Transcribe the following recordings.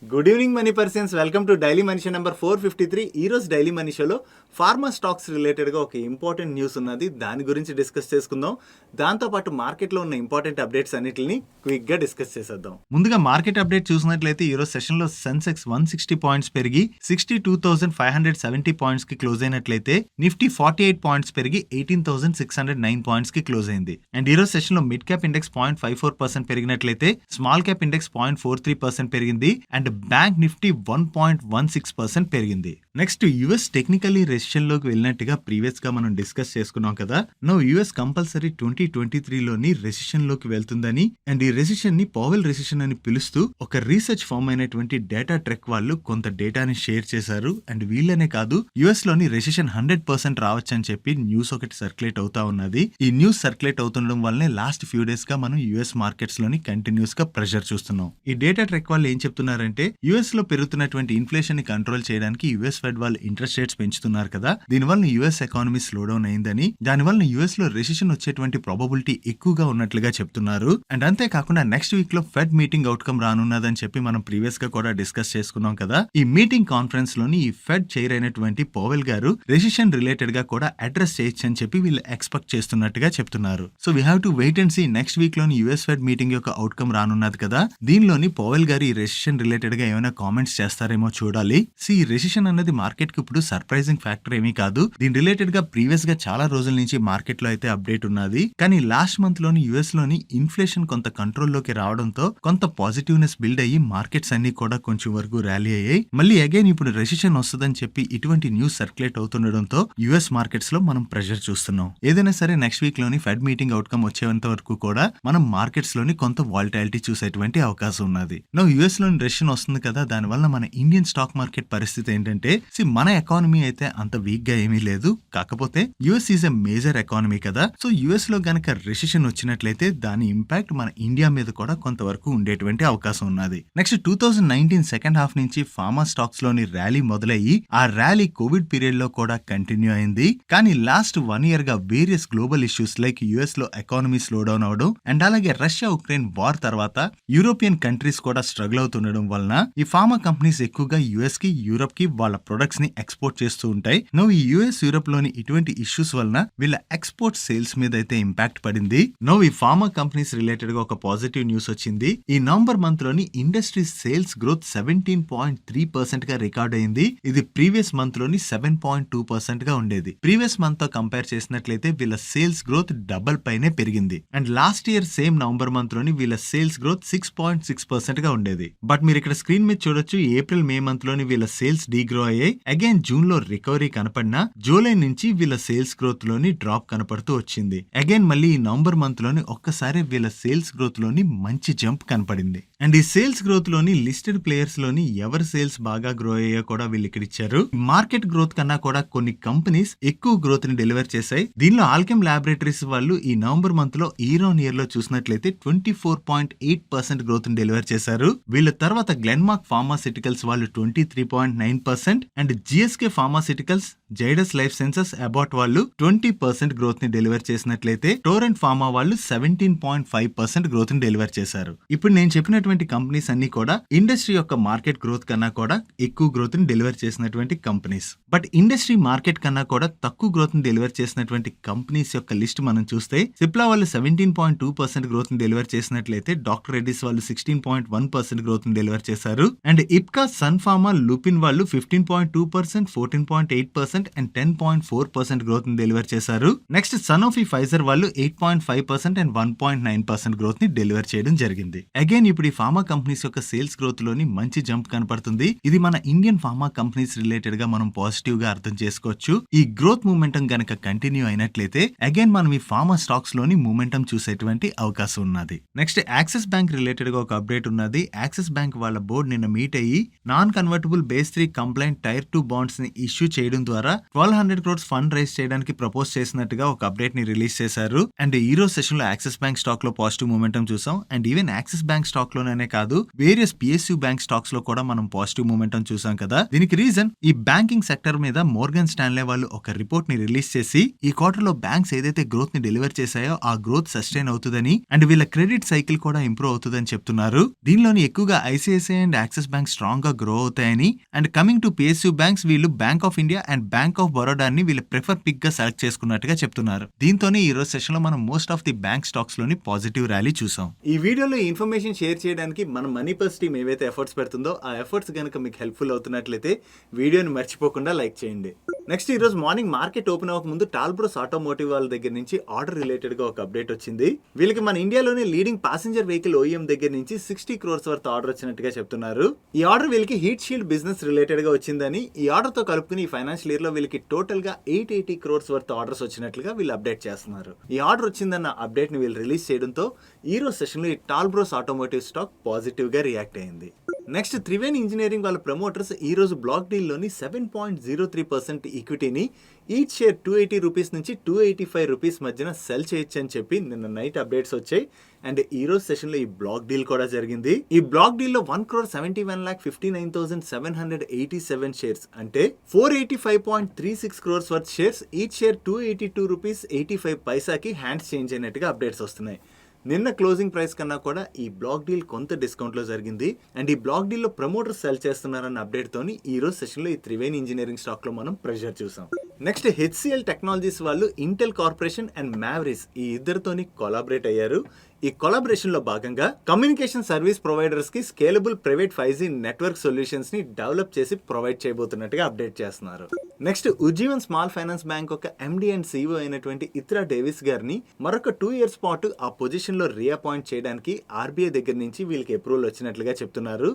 Good evening money persons, welcome to daily money show number 453. ఈ రోజు daily money షోలో pharma stocks రిలేటెడ్గా ఒక ఇంపార్టెంట్ న్యూస్ ఉన్నది, దాని గురించి డిస్కస్ చేసుకుందాం. దాంతోపాటు మార్కెట్లో ఉన్న ఇంపార్టెంట్ అప్డేట్స్ అన్నిటిని క్విక్గా డిస్కస్ చేసేద్దాం. ముందుగా మార్కెట్ అప్డేట్ చూసినట్లయితే ఈ రోజు సెషన్లో సెన్సెక్స్ 160 పాయింట్స్ పెరిగి 62,570 పాయింట్స్కి క్లోజ్ అయినట్లయితే నిఫ్టీ 48 పాయింట్స్ పెరిగి 18,609 పాయింట్స్కి క్లోజ్ అయింది. అండ్ ఈ రోజు సెషన్లో మిడ్ క్యాప్ ఇండెక్స్ 0.54% పెరిగినట్లయితే స్మాల్ క్యాప్ ఇండెక్స్ 0.43% పెరిగింది. అండ్ బ్యాంక్ నిఫ్టీ 1.16% పెరిగింది. నెక్స్ట్ యుఎస్ టెక్నికల్లీ రెసిషన్ లోకి వెళ్ళినట్టుగా ప్రీవియస్ గా మనం డిస్కస్ చేసుకున్నాం కదా. నో యుఎస్ కంపల్సరీ 2023లోని రెసిషన్ లోకి వెళ్తుందని అండ్ ఈ రెసిషన్ ని పవెల్ రెసిషన్ అని పిలుస్తూ ఒక రీసెర్చ్ ఫామ్ అయినటువంటి డేటా ట్రెక్ వాళ్ళు కొంత డేటాని షేర్ చేశారు. అండ్ వీళ్ళనే కాదు, యుఎస్ లోని రెసిషన్ 100% రావచ్చని చెప్పి న్యూస్ ఒకటి సర్క్యులేట్ అవుతా ఉన్నది. ఈ న్యూస్ సర్క్యులేట్ అవుతుండడం వల్లనే లాస్ట్ ఫ్యూ డేస్ గా మనం యుఎస్ మార్కెట్స్ లోని కంటిన్యూస్ గా ప్రెషర్ చూస్తున్నాం. ఈ డేటా ట్రెక్ వాళ్ళు ఏం చెప్తున్నారంటే యుఎస్ లో పెరుగుతున్నటువంటి ఇన్ఫ్లేషన్ ని కంట్రోల్ చేయడానికి యుఎస్ ఫెడ్ వాళ్ళు ఇంట్రెస్ట్ రేట్స్ పెంచుతున్నారు కదా, దీనివల్ల యుఎస్ ఎకానమీ స్లో డౌన్ అయిందని, దానివల్ల యుఎస్ లో రెసిషన్ వచ్చేటువంటి ప్రాబబిలిటీ ఎక్కువగా ఉన్నట్లుగా చెప్తున్నారు. అండ్ అంతేకాకుండా నెక్స్ట్ వీక్ లో ఫెడ్ మీటింగ్ అవుట్కమ్ రానున్నదని చెప్పి మనం ప్రీవియస్ గా కూడా డిస్కస్ చేసుకున్నాం కదా. ఈ మీటింగ్ కాన్ఫరెన్స్ లోని ఈ ఫెడ్ చైర్ అయినటువంటి పవెల్ గారు రెసిషన్ రిలేటెడ్ గా కూడా అడ్రస్ చేయొచ్చు అని చెప్పి వీళ్ళు ఎక్స్పెక్ట్ చేస్తున్నట్టుగా చెప్తున్నారు. So we have to wait and see next week లోని యుఎస్ ఫెడ్ మీటింగ్ యొక్క అవుట్కమ్ రానున్నది కదా. దీనిలోని పవెల్ గారు ఈ రెసిషన్ రిలేటెడ్ గా ఏమైనా కామెంట్స్ చేస్తారేమో చూడాలి. ఈ రెసిషన్ అన్నది మార్కెట్ కి ఇప్పుడు సర్ప్రైజింగ్ ఫ్యాక్టర్ ఏమీ కాదు. దీని రిలేటెడ్ గా ప్రీవియస్ గా చాలా రోజుల నుంచి మార్కెట్ లో అయితే అప్డేట్ ఉన్నది. కానీ లాస్ట్ మంత్ లోని యుఎస్ లోని ఇన్ఫ్లేషన్ కొంత కంట్రోల్ లోకి రావడంతో కొంత పాజిటివ్నెస్ బిల్డ్ అయ్యి మార్కెట్స్ అన్ని కూడా కొంచెం వరకు ర్యాలీ అయ్యాయి. మళ్ళీ అగైన్ ఇప్పుడు రెసిషన్ వస్తుందని చెప్పి ఇటువంటి న్యూస్ సర్క్యులేట్ అవుతుండడంతో యుఎస్ మార్కెట్స్ లో మనం ప్రెషర్ చూస్తున్నాం. ఏదైనా సరే నెక్స్ట్ వీక్ లోని ఫెడ్ మీటింగ్ అవుట్కమ్ వచ్చేంత వరకు కూడా మనం మార్కెట్స్ లోని కొంత వాలటాలిటీ చూసేటువంటి అవకాశం ఉన్నది. నో యుఎస్ లోని రెసిషన్ వస్తుంది కదా, దానివల్ల మన ఇండియన్ స్టాక్ మార్కెట్ పరిస్థితి ఏంటంటే మన ఎకానమీ అయితే అంత వీక్ గా ఏమీ లేదు. కాకపోతే US is a major economy కదా. సో యుఎస్ లో గనక రెసిషన్ వచ్చినట్లయితే దాని ఇంపాక్ట్ మన ఇండియా మీద కూడా కొంతవరకు ఉండేటువంటి అవకాశం ఉన్నది. నెక్స్ట్ 2019 సెకండ్ హాఫ్ నుంచి ఫార్మా స్టాక్స్ లోని ర్యాలీ మొదలయ్యి ఆ ర్యాలీ కోవిడ్ పీరియడ్ లో కూడా కంటిన్యూ అయింది. కానీ లాస్ట్ 1 year గా various global issues like US లో ఎకానమీ స్లో డౌన్ అవడం అండ్ అలాగే రష్యా ఉక్రెయిన్ వార్ తర్వాత యూరోపియన్ కంట్రీస్ కూడా స్ట్రగుల్ అవుతుండడం వలన ఈ ఫార్మా కంపెనీస్ ఎక్కువగా యుఎస్ కి యూరోప్ కి వాళ్ళ ప్రొడక్ట్స్ ని ఎక్స్పోర్ట్ చేస్తూ ఉంటాయి. నో ఈ యుఎస్ యూరోప్ లోని ఇటువంటి ఇష్యూస్ వలన వీళ్ళ ఎక్స్పోర్ట్ సేల్స్ మీద అయితే ఇంపాక్ట్ పడింది. నో ఈ ఫార్మా కంపెనీస్ రిలేటెడ్ గా ఒక పాజిటివ్ న్యూస్ వచ్చింది. ఈ నవంబర్ మంత్ లోని ఇండస్ట్రీ సేల్స్ గ్రోత్ 17.3% గా రికార్డ్ అయింది. ఇది ప్రీవియస్ మంత్ లోని 7.2% గా ఉండేది. ప్రీవియస్ మంత్ తో కంపేర్ చేసినట్లయితే వీళ్ళ సేల్స్ గ్రోత్ డబల్ పైనే పెరిగింది. And last year same November month లోని వీళ్ళ సేల్స్ గ్రోత్ 6.6% గా ఉండేది. బట్ మీరు ఇక్కడ స్క్రీన్ మీద చూడొచ్చు, ఏప్రిల్ మే మంత్ లోని వీళ్ళ సేల్స్ డీగ్రో అయ్యాయి. అగైన్ జూన్ లో రికవరీ కనపడినా జూలై నుంచి వీళ్ళ సేల్స్ గ్రోత్ లోని డ్రాప్ కనపడుతూ వచ్చింది. అగైన్ మళ్ళీ ఈ నవంబర్ మంత్ లోని ఒక్కసారి వీళ్ళ సేల్స్ గ్రోత్ లోని మంచి జంప్ కనపడింది. అండ్ ఈ సేల్స్ గ్రోత్ లోని లిస్టెడ్ ప్లేయర్స్ లోని ఎవరి సేల్స్ బాగా గ్రో అయ్యో కూడా వీళ్ళు ఇక్కడ ఇచ్చారు. మార్కెట్ గ్రోత్ కన్నా కూడా కొన్ని కంపెనీస్ ఎక్కువ గ్రోత్ ని డెలివర్ చేశాయి. దీనిలో ఆల్కెమ్ ల్యాబొరేటరీస్ వాళ్ళు ఈ నవంబర్ మంత్ లో ఇయర్ ఆన్ ఇయర్ లో చూసినట్లయితే 24.8% గ్రోత్ ని డెలివర్ చేశారు. వీళ్ళ తర్వాత గ్లెన్మార్క్ ఫార్మాసిటికల్స్ వాళ్ళు 23.9% and GSK pharmaceuticals, Zydus life sciences, Abbott వాళ్ళు 20% గ్రోత్ ని డెలివర్ చేసినట్లయితే టోరెంట్ ఫార్మా వాళ్ళు 17.5% గ్రోత్ ని డెలివర్ చేశారు. ఇప్పుడు నేను చెప్పినటువంటి కంపెనీస్ అన్ని కూడా ఇండస్ట్రీ యొక్క మార్కెట్ గ్రోత్ కన్నా కూడా ఎక్కువ గ్రోత్ ని డెలివర్ చేసినటువంటి కంపెనీస్. బట్ ఇండస్ట్రీ మార్కెట్ కన్నా కూడా తక్కువ గ్రోత్ ని డెలివర్ చేసినటువంటి కంపెనీస్ యొక్క లిస్ట్ మనం చూస్తే సిప్లా వాళ్ళు 17.2% గ్రోత్ ని డెలివర్ చేసినట్లయితే డాక్టర్ రెడ్డిస్ వాళ్ళు 16.1% గ్రోత్ ని డెలివర్ చేశారు. అండ్ ఇప్కా, సన్ ఫార్మా, లుపిన్ వాళ్ళు 15.2%, 14.8% అండ్ 10.4% గ్రోత్ ని డెలివర్ చేశారు. నెక్స్ట్ సనోఫీ ఫైజర్ వాళ్ళు 8.5% అండ్ 1.9% గ్రోత్ ని డెలివర్ చేయడం జరిగింది. అగైన్ ఇప్పుడు ఈ ఫార్మా కంపెనీస్ యొక్క సేల్స్ గ్రోత్ లోని మంచి జంప్ కనపడుతుంది. ఇది మన ఇండియన్ ఫార్మా కంపెనీస్ రిలేటెడ్ గా మనం పాజిటివ్ గా అర్థం చేసుకోవచ్చు. ఈ గ్రోత్ మూమెంటం గనక కంటిన్యూ అయినట్లయితే అగైన్ మనం ఈ ఫార్మా స్టాక్స్ లోని మూమెంటం చూసేటువంటి అవకాశం ఉన్నది. నెక్స్ట్ యాక్సిస్ బ్యాంక్ రిలేటెడ్ గా ఒక అప్డేట్ ఉన్నది. యాక్సిస్ బ్యాంక్ వాళ్ళ బోర్డు నిన్న మీట్ అయ్యి non convertible Basel 3 compliant tier 2 bonds ని ఇష్యూ చేయడం ద్వారా 1200 crores ఫండ్ రైజ్ చేయడానికి ప్రపోజ్ చేసినట్టుగా ఒక అప్డేట్ ని రిలీజ్ చేశారు. అండ్ ఈ రోజు సెషన్ లో యాక్సిస్ బ్యాంక్ స్టాక్ లో పాజిటివ్ మూమెంటం చూసాం. And even axis bank stock లోనే లోనే కాదు వేరియస్ పిఎస్యూ బ్యాంక్ స్టాక్స్ లో కూడా మనం పాజిటివ్ మూమెంటం చూసాం కదా. దీనికి రీజన్ ఈ బ్యాంకింగ్ సెక్టర్ మీద మోర్గన్ స్టాన్లే వాళ్ళు ఒక రిపోర్ట్ ని రిలీజ్ చేసి ఈ క్వార్టర్ లో బ్యాంక్స్ ఏదైతే గ్రోత్ ని డెలివర్ చేశాయో ఆ గ్రోత్ సస్టైన్ అవుతుందని అండ్ వీళ్ళ క్రెడిట్ సైకిల్ కూడా ఇంప్రూవ్ అవుతుందని చెప్తున్నారు. దీనిలోని ఎక్కువగా ICICI and Axis Bank strong గా గ్రో అవుతాయని and coming to PSU banks వీళ్ళు Bank of India and Bank of Baroda ని వీళ్ళు ప్రిఫర్ పిక్ గా సెలెక్ట్ చేసుకున్నట్టుగా చెప్తున్నారు. దీంతోనే ఈ రోజు సెషన్ లో మనం most of the bank stocks లోని పాజిటివ్ ర్యాలీ చూసాం. ఈ వీడియోలో ఇన్ఫర్మేషన్ షేర్ చేయడానికి మన మనీ పర్స్ టీమ్ ఏవైతే ఎఫర్ట్స్ పెడుతుందో ఆ ఎఫర్ట్స్ కనుక మీకు హెల్ప్ఫుల్ అవుతున్నట్లయితే వీడియోని మర్చిపోకుండా లైక్ చేయండి. నెక్స్ట్ ఈ రోజు మార్నింగ్ మార్కెట్ ఓపెన్ అవ్వక ముందు టాల్బ్రోస్ ఆటోమోటివ్ వాళ్ళ దగ్గర నుంచి ఆర్డర్ రిలేటెడ్ గా ఒక అప్డేట్ వచ్చింది. వీళ్ళకి మన ఇండియాలోనే లీడింగ్ ప్యాసింజర్ వెహికల్ ఓఈఎం దగ్గర నుంచి 60 crores వర్త్ ఆర్డర్ వచ్చినట్టుగా చెప్తున్నారు. ఈ ఆర్డర్ వీళ్ళకి హీట్ షీల్డ్ బిజినెస్ రిలేటెడ్ గా వచ్చిందని, ఈ ఆర్డర్ తో కలుపుకుని ఈ ఫైనాన్షియల్ ఇయర్ లో వీళ్ళకి టోటల్ గా 880 crores వర్త్ ఆర్డర్స్ వచ్చినట్లుగా వీళ్ళు అప్డేట్ చేస్తున్నారు. ఈ ఆర్డర్ వచ్చిందన్న అప్డేట్ ని వీళ్ళు రిలీజ్ చేయడంతో ఈ రోజు సెషన్ లో ఈ టాల్బ్రోస్ ఆటోమోటివ్ స్టాక్ పాజిటివ్ గా రియాక్ట్ అయింది. నెక్స్ట్ త్రివేణి ఇంజనీరింగ్ వాళ్ళ ప్రమోటర్స్ ఈ రోజు బ్లాక్ డీల్ లోని 7.03% ఈక్విటీని ఈచ్ షేర్ 280 రూపీస్ నుంచి 285 రూపీస్ మధ్యన సెల్ చేయొచ్చు అని చెప్పి నిన్న నైట్ అప్డేట్స్ వచ్చాయి. అండ్ ఈ రోజు సెషన్ లో ఈ బ్లాక్ డీల్ కూడా జరిగింది. ఈ బ్లాక్ డీల్ లో 1,71,59,787 షేర్స్ అంటే 485.36 crores worth shares each share 282 rupees 85 పైసాకి హ్యాండ్స్ చేంజ్ అయినట్టుగా అప్డేట్స్ వస్తున్నాయి. నిన్న క్లోజింగ్ ప్రైస్ కన్నా కూడా ఈ బ్లాక్ డీల్ కొంత డిస్కౌంట్ లో జరిగింది. అండ్ ఈ బ్లాక్ డీల్ లో ప్రమోటర్స్ సెల్ చేస్తున్నారన్న అప్డేట్ తోని ఈ రోజు సెషన్ లో ఈ త్రివేణి ఇంజనీరింగ్ స్టాక్ లో మనం ప్రెషర్ చూసాం. నెక్స్ట్ HCL టెక్నాలజీస్ వాళ్ళు ఇంటెల్ కార్పొరేషన్ అండ్ మ్యావరిస్ ఈ ఇద్దరితోని కొలాబరేట్ అయ్యారు. ఈ కొలాబరేషన్ లో భాగంగా కమ్యూనికేషన్ సర్వీస్ ప్రొవైడర్స్ కి scalable private 5G network solutions ని డెవలప్ చేసి ప్రొవైడ్ చేయబోతున్నట్టుగా అప్డేట్ చేస్తున్నారు. Next Ujjivan small finance bank ఒక ఎండి అండ్ సిఇఓ అయినటువంటి ఇత్రా డేవిస్ గారిని మరొక 2 years పాటు ఆ పొజిషన్ లో రీఅపాయింట్ చేయడానికి ఆర్బీఐ దగ్గర నుంచి వీళ్ళకి అప్రూవల్ వచ్చినట్లుగా చెప్తున్నారు.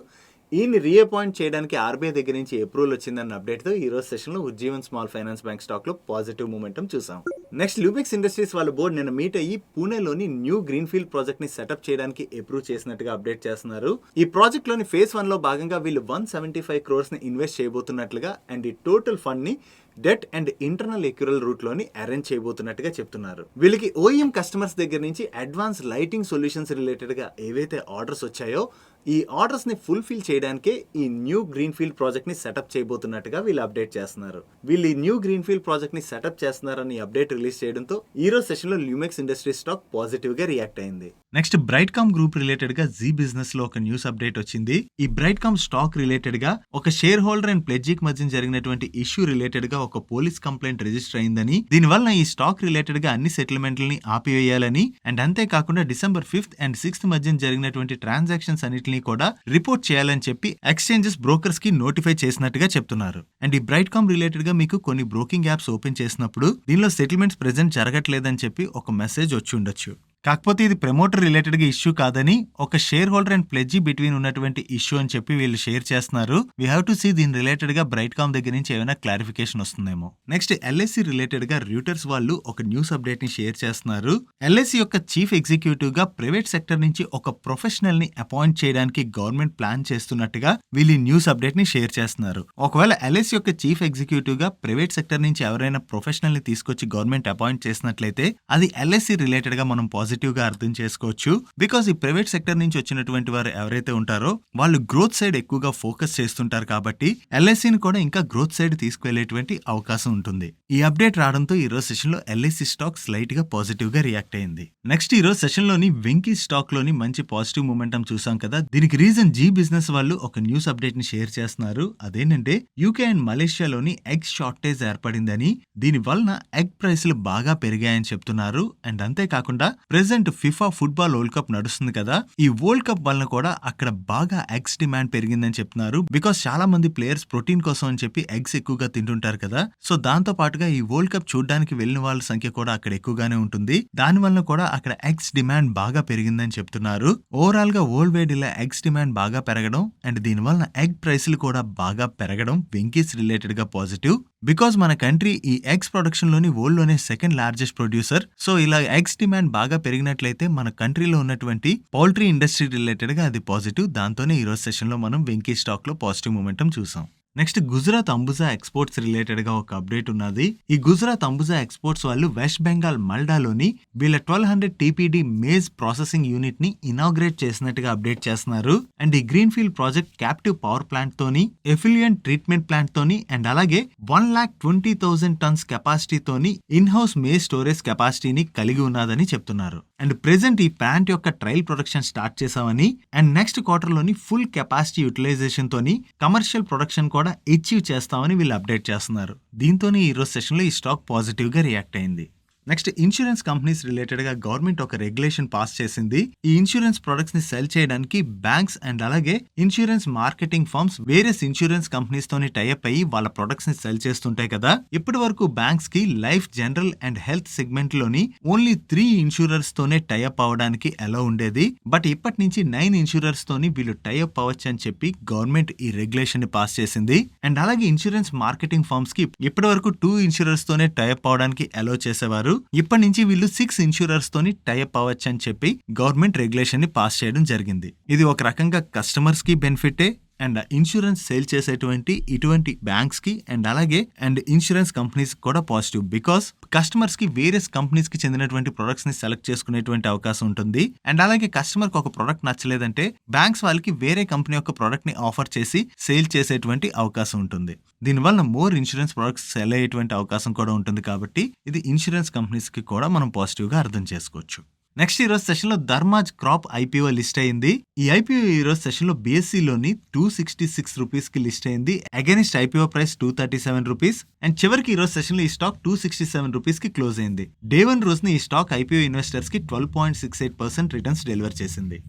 ఈయన్ని రీఅపాయింట్ చేయడానికి ఆర్బీఐ దగ్గర నుంచి అప్రూవల్ వచ్చిందన్న అప్డేట్ తో ఈ రోజు సెషన్ లో Ujjivan small finance bank stock లో పాజిటివ్ మూమెంటం చూసాం. నెక్స్ట్ ల్యూమెక్స్ ఇండస్ట్రీస్ వాళ్ళ బోర్డు నిన్న మీట్ అయ్యి పూణేలోని న్యూ గ్రీన్ ఫీల్డ్ ప్రాజెక్ట్ ని సెటప్ చేయడానికి అప్రూవ్ చేసినట్టుగా అప్డేట్ చేస్తున్నారు. ఈ ప్రాజెక్ట్ లోని ఫేజ్ 1 లో భాగంగా వీళ్ళు 175 crores ని ఇన్వెస్ట్ చేయబోతున్నట్లుగా అండ్ ఈ టోటల్ ఫండ్ ని డెట్ అండ్ ఇంటర్నల్ ఎక్యురల్ రూట్ లోని అరేంజ్ చేయబోతున్నట్టుగా చెప్తున్నారు. వీళ్ళకి ఓఈఎం కస్టమర్స్ దగ్గర నుంచి అడ్వాన్స్ లైటింగ్ సొల్యూషన్స్ రిలేటెడ్ గా ఏవైతే ఆర్డర్స్ వచ్చాయో ఈ ఆర్డర్స్ ని ఫుల్ఫిల్ చేయడానికే ఈ న్యూ గ్రీన్ ఫీల్డ్ ప్రాజెక్ట్ ని సెటప్ చేయబోతున్నట్టుగా వీళ్ళు అప్డేట్ చేస్తున్నారు. వీళ్ళు ఈ న్యూ గ్రీన్ ఫీల్డ్ ప్రాజెక్ట్ ని సెటప్ చేస్తున్నారని అప్డేట్ రిలీజ్ చేయడంతో ఈ రోజు సెషన్ లో ల్యూమెక్స్ ఇండస్ట్రీస్ స్టాక్ పాజిటివ్ గా రియాక్ట్ అయింది. నెక్స్ట్ బ్రైట్కామ్ గ్రూప్ రిలేటెడ్ గా జీ బిజినెస్ లో ఒక న్యూస్ అప్డేట్ వచ్చింది. ఈ బ్రైట్కామ్ స్టాక్ రిలేటెడ్ గా ఒక షేర్ హోల్డర్ అండ్ ప్లెడ్జిక్ మధ్య జరిగినటువంటి ఇష్యూ రిలేటెడ్ గా ఒక పోలీస్ కంప్లైంట్ రిజిస్టర్ అయిందని, దీనివల్ల ఈ స్టాక్ రిలేటెడ్ గా అన్ని సెటిల్మెంట్లని ఆపివేయాలని అండ్ అంతేకాకుండా December 5th and 6th మధ్య జరిగినటువంటి ట్రాన్సాక్షన్స్ అన్నిటిని కూడా రిపోర్ట్ చేయాలని చెప్పి ఎక్స్చేంజెస్ బ్రోకర్స్ కి నోటిఫై చేసినట్టుగా చెప్తున్నారు. అండ్ ఈ బ్రైట్కామ్ రిలేటెడ్ గా మీకు కొన్ని బ్రోకింగ్ యాప్స్ ఓపెన్ చేసినప్పుడు దీనిలో సెటిల్మెంట్స్ ప్రెజెంట్ జరగట్లేదని చెప్పి ఒక మెసేజ్ వచ్చి ఉండొచ్చు. కాకపోతే ఇది ప్రమోటర్ రిలేటెడ్ గా ఇష్యూ కాదని ఒక షేర్ హోల్డర్ అండ్ ప్లెడ్జీ బిట్వీన్ ఉన్నటువంటి ఇష్యూ అని చెప్పి వీళ్ళు షేర్ చేస్తున్నారు. వీ హావ్ టు సీ దీని రిలేటెడ్ గా బ్రైట్కామ్ దగ్గర నుంచి ఏమైనా క్లారిఫికేషన్ వస్తుందేమో. నెక్స్ట్ ఎల్ఐసి రిలేటెడ్ గా రూటర్స్ వాళ్ళు ఒక న్యూస్ అప్డేట్ ని షేర్ చేస్తున్నారు. ఎల్ఐసి యొక్క చీఫ్ ఎగ్జిక్యూటివ్ గా ప్రైవేట్ సెక్టర్ నుంచి ఒక ప్రొఫెషనల్ ని అపాయింట్ చేయడానికి గవర్నమెంట్ ప్లాన్ చేస్తున్నట్టుగా వీళ్ళు న్యూస్ అప్డేట్ ని షేర్ చేస్తున్నారు. ఒకవేళ ఎల్ఐసి యొక్క చీఫ్ ఎగ్జిక్యూటివ్ గా ప్రైవేట్ సెక్టర్ నుంచి ఎవరైనా ప్రొఫెషనల్ ని తీసుకొచ్చి గవర్నమెంట్ అపాయింట్ చేసినట్లయితే అది ఎల్ఐసి రిలేటెడ్ గా మనం పాజిటివ్ గా అర్థం చేసుకోవచ్చు. బికాస్ ఈ ప్రైవేట్ సెక్టర్ నుంచి వచ్చినటువంటి వారు ఎవరైతే ఉంటారో వాళ్ళు గ్రోత్ సైడ్ ఎక్కువగా ఫోకస్ చేస్తుంటారు కాబట్టి ఎల్ఐసిని కూడా ఇంకా గ్రోత్ సైడ్ తీసుకువెళ్లేటువంటి అవకాశం ఉంటుంది. ఈ అప్డేట్ రావడంతో ఈ రోజు సెషన్ లో ఎల్ఐసి స్టాక్ స్లైట్ గా పాజిటివ్ గా రియాక్ట్ అయింది. నెక్స్ట్ ఈ రోజు సెషన్ లోని వెంకీ స్టాక్ లోని మంచి పాజిటివ్ మూమెంటం చూసాం కదా. దీనికి రీజన్ జీ బిజినెస్ వాళ్ళు ఒక న్యూస్ అప్డేట్ ని షేర్ చేస్తున్నారు. అదేంటంటే యూకే అండ్ మలేషియాలోని ఎగ్ షార్టేజ్ ఏర్పడిందని, దీని వలన ఎగ్ ప్రైస్లు బాగా పెరిగాయని చెప్తున్నారు. అండ్ అంతేకాకుండా present FIFA football world cup నడుస్తుంది కదా, ఈ వరల్డ్ కప్ వలన కూడా అక్కడ బాగా ఎగ్స్ డిమాండ్ పెరిగిందని చెప్తున్నారు. బికాస్ చాలా మంది ప్లేయర్స్ ప్రోటీన్ కోసం అని చెప్పి ఎగ్స్ ఎక్కువగా తింటుంటారు కదా. సో దాంతో పాటుగా ఈ వరల్డ్ కప్ చూడడానికి వెళ్ళిన వాళ్ళ సంఖ్య కూడా అక్కడ ఎక్కువగానే ఉంటుంది. దాని వలన కూడా అక్కడ ఎగ్స్ డిమాండ్ బాగా పెరిగిందని చెప్తున్నారు. ఓవరాల్ గా వరల్డ్ వైడ్ ఇలా ఎగ్స్ డిమాండ్ బాగా పెరగడం అండ్ దీని వలన ఎగ్ ప్రైస్లు కూడా బాగా పెరగడం వెంకీస్ రిలేటెడ్ గా పాజిటివ్. బికాస్ మన కంట్రీ ఈ ఎగ్స్ ప్రొడక్షన్ లోని వరల్డ్ లోనే సెకండ్ లార్జెస్ట్ ప్రొడ్యూసర్. సో ఇలా ఎగ్స్ డిమాండ్ బాగా పెరిగినట్లయితే మన కంట్రీలో ఉన్నటువంటి పౌల్ట్రీ ఇండస్ట్రీ రిలేటెడ్ గా అది పాజిటివ్. దాంతోనే ఈ రోజు సెషన్ లో మనం వెంకీ స్టాక్ లో పాజిటివ్ మూమెంటం చూసాం. Next Gujarat Ambuja exports related గా ఒక అప్డేట్ ఉన్నది. ఈ గుజరాత్ అంబుజా ఎక్స్పోర్ట్స్ వాళ్ళు వెస్ట్ బెంగాల్ మల్డాలోని వీళ్ళ 1200 టీపీడీ మేజ్ ప్రాసెసింగ్ యూనిట్ ని ఇనాగ్రేట్ చేసినట్టుగా అప్డేట్ చేస్తున్నారు. అండ్ ఈ green field project captive power plant తోని, ఎఫిలియంట్ ట్రీట్మెంట్ ప్లాంట్ తోని అండ్ అలాగే 1,20,000 టన్స్ కెపాసిటీ తోని ఇన్ హౌస్ మేజ్ స్టోరేజ్ కెపాసిటీని కలిగి ఉన్నదని చెప్తున్నారు. అండ్ ప్రెసెంట్ ఈ ప్లాంట్ యొక్క ట్రయల్ ప్రొడక్షన్ స్టార్ట్ చేసామని అండ్ నెక్స్ట్ క్వార్టర్ లోని ఫుల్ కెపాసిటీ యూటిలైజేషన్ తోని కమర్షియల్ ప్రొడక్షన్ కూడా అచీవ్ చేస్తామని వీళ్ళు అప్డేట్ చేస్తున్నారు. దీంతోనే ఈ రోజు సెషన్ లో ఈ స్టాక్ పాజిటివ్ గా రియాక్ట్ అయింది. నెక్స్ట్ ఇన్సూరెన్స్ కంపెనీస్ రిలేటెడ్ గా గవర్నమెంట్ ఒక రెగ్యులేషన్ పాస్ చేసింది. ఈ ఇన్సూరెన్స్ ప్రొడక్ట్స్ ని సెల్ చేయడానికి బ్యాంక్స్ అండ్ అలాగే insurance marketing firms various insurance companies తోని టైఅప్ అయ్యి వాళ్ళ ప్రొడక్ట్స్ ని సెల్ చేస్తుంటాయి కదా. ఇప్పటి వరకు బ్యాంక్స్ కి life, general and health segment లోని ఓన్లీ 3 ఇన్సూరర్స్ తోనే టైఅప్ అవడానికి అలౌ ఉండేది. బట్ ఇప్పటి నుంచి 9 ఇన్సూరర్స్ తోని వీళ్ళు టైఅప్ అవ్వచ్చు అని చెప్పి గవర్నమెంట్ ఈ రెగ్యులేషన్ ని పాస్ చేసింది. అండ్ అలాగే ఇన్సూరెన్స్ మార్కెటింగ్ ఫర్మ్స్ కి ఇప్పటి వరకు 2 ఇన్సూరర్స్ తోనే టైఅప్ అవడానికి అలౌ చేసేవారు. ఇప్పటి నుంచి వీళ్ళు 6 ఇన్సూరర్స్ తోని టైఅప్ అవ్వచ్చు అని చెప్పి గవర్నమెంట్ రెగ్యులేషన్ ని పాస్ చేయడం జరిగింది. ఇది ఒక రకంగా కస్టమర్స్ కి బెనిఫిటే అండ్ ఇన్సూరెన్స్ సేల్ చేసేటువంటి ఇటువంటి బ్యాంక్స్ కి అండ్ అలాగే అండ్ ఇన్సూరెన్స్ కంపెనీస్ కూడా పాజిటివ్. బికాస్ కస్టమర్స్ కి వేరియస్ కంపెనీస్ కి చెందినటువంటి ప్రొడక్ట్స్ ని సెలెక్ట్ చేసుకునేటువంటి అవకాశం ఉంటుంది. అండ్ అలాగే కస్టమర్ కి ఒక ప్రొడక్ట్ నచ్చలేదంటే బ్యాంక్స్ వాళ్ళకి వేరే కంపెనీ యొక్క ప్రొడక్ట్ ని ఆఫర్ చేసి సేల్ చేసేటువంటి అవకాశం ఉంటుంది. దీనివల్ల మోర్ ఇన్సూరెన్స్ ప్రొడక్ట్స్ సెల్ అయ్యేటువంటి అవకాశం కూడా ఉంటుంది. కాబట్టి ఇది ఇన్సూరెన్స్ కంపెనీస్ కి కూడా మనం పాజిటివ్ గా అర్థం చేసుకోవచ్చు. నెక్స్ట్ ఈ రోజు సెషన్ లో ధర్మాజ్ క్రాప్ ఐపీఓ లిస్ట్ అయింది. ఈ ఐపీఓ ఈ రోజు సెషన్ లో BSE లోని 266 రూపీస్ కి లిస్ట్ అయింది. Against IPO price 237 rupees. And చివరికి ఈ రోజు సెషన్ లో ఈ స్టాక్ 267 రూపీస్ కి క్లోజ్ అయింది. డే 1 రోజున ఈ స్టాక్ ఐపీఓ ఇన్వెస్టర్స్ కి 12.68% రిటర్న్స్ డెలివర్ చేసింది.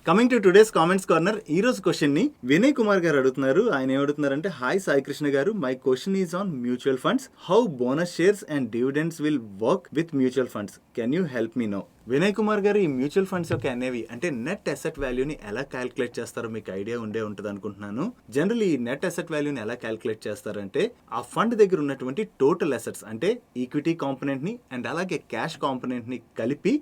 Coming to today's comments corner. ఈ రోజు క్వశ్చన్ ని వినయ్ కుమార్ గారు అడుగుతున్నారు. ఆయన ఏమడుతున్నారంటే, హాయ్ సాయి కృష్ణ గారు, my question is on mutual funds. How bonus shares and dividends will work with mutual funds? Can you help me no? Vinay Kumar గారు, ఈ మ్యూచువల్ ఫండ్స్ యొక్క NAV అంటే నెట్ అసెట్ వాల్యూని ఎలా క్యాలిక్యులేట్ చేస్తారో మీకు ఐడియా ఉంటుంది అనుకుంటున్నాను. జనరల్లీ ఈ నెట్ అసెట్ వాల్యూని ఎలా క్యాలిక్యులేట్ చేస్తారంటే ఆ ఫండ్ దగ్గర ఉన్నటువంటి టోటల్ అసెట్స్ అంటే ఈక్విటీ కాంపోనెంట్ ని అండ్ అలాగే క్యాష్ కాంపోనెంట్ ని కలిపి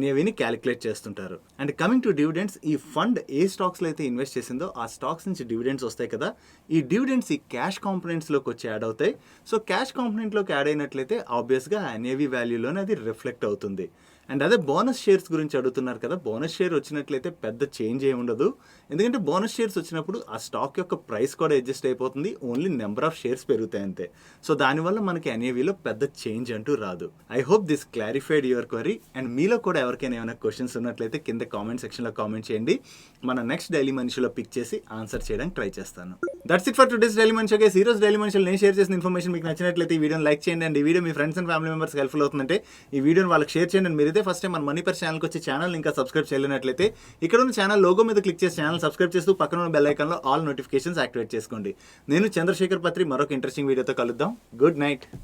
NAVని క్యాలిక్యులేట్ చేస్తుంటారు. అండ్ కమింగ్ టు డివిడెండ్స్, ఈ ఫండ్ ఏ స్టాక్స్ లో అయితే ఇన్వెస్ట్ చేసిందో ఆ స్టాక్స్ నుంచి డివిడెండ్స్ వస్తాయి కదా. ఈ డివిడెండ్స్ ఈ క్యాష్ కాంపోనెంట్స్ లోకి వచ్చి యాడ్ అవుతాయి. సో క్యాష్ కాంపోనెంట్ లోకి యాడ్ అయినట్లయితే ఆబ్వియస్ గా NAV వాల్యూలోనే అది రిఫ్లెక్ట్ అవుతుంది. అండ్ అదే బోనస్ షేర్స్ గురించి అడుగుతున్నారు కదా. బోనస్ షేర్ వచ్చినట్లయితే పెద్ద చేంజ్ ఏమి ఉండదు. ఎందుకంటే బోనస్ షేర్స్ వచ్చినప్పుడు ఆ స్టాక్ యొక్క ప్రైస్ కూడా అడ్జస్ట్ అయిపోతుంది. ఓన్లీ నెంబర్ ఆఫ్ షేర్స్ పెరుగుతాయి అంతే. సో దానివల్ల మనకి NAVలో పెద్ద చేంజ్ అంటూ రాదు. I hope this clarified your query. And మీలో కూడా ఎవరికైనా ఏమైనా క్వశ్చన్స్ ఉన్నట్లయితే కింద కామెంట్ సెక్షన్లో కామెంట్ చేయండి. మన నెక్స్ట్ డైలీ మనిషిలో పిక్ చేసి ఆన్సర్ చేయడానికి ట్రై చేస్తాను. That's it for today's daily మనిషి. గైస్, ఈ రోజు డైలీ మనిషిలో నేను షేర్ చేసిన ఇన్ఫర్మేషన్ మీకు నచ్చినట్లయితే ఈ వీడియోని లైక్ చేయండి. అండ్ ఈ video me friends and family members helpful అవుతుందంటే ఈ వీడియోని వాళ్ళకి షేర్ చేయండి. అండ్ మీరైతే ఫస్ట్ టైం మన మనీ పర్ ఛానల్కి వచ్చి ఛానల్ ఇంకా సబ్స్క్రైబ్ చేయలేనట్లయితే ఇక్కడ ఉన్న ఛానల్ లోగో మీద క్లిక్ చేసి ఛానల్ సబ్స్క్రైబ్ చేస్తూ పక్కన ఉన్న బెల్ ఐకాన్లో ఆల్ నోటిఫికేషన్స్ యాక్టివేట్ చేసుకోండి. నేను చంద్రశేఖర్ పత్రి మరొక ఇంట్రెస్టింగ్ వీడియోతో కలుద్దాం. Good night.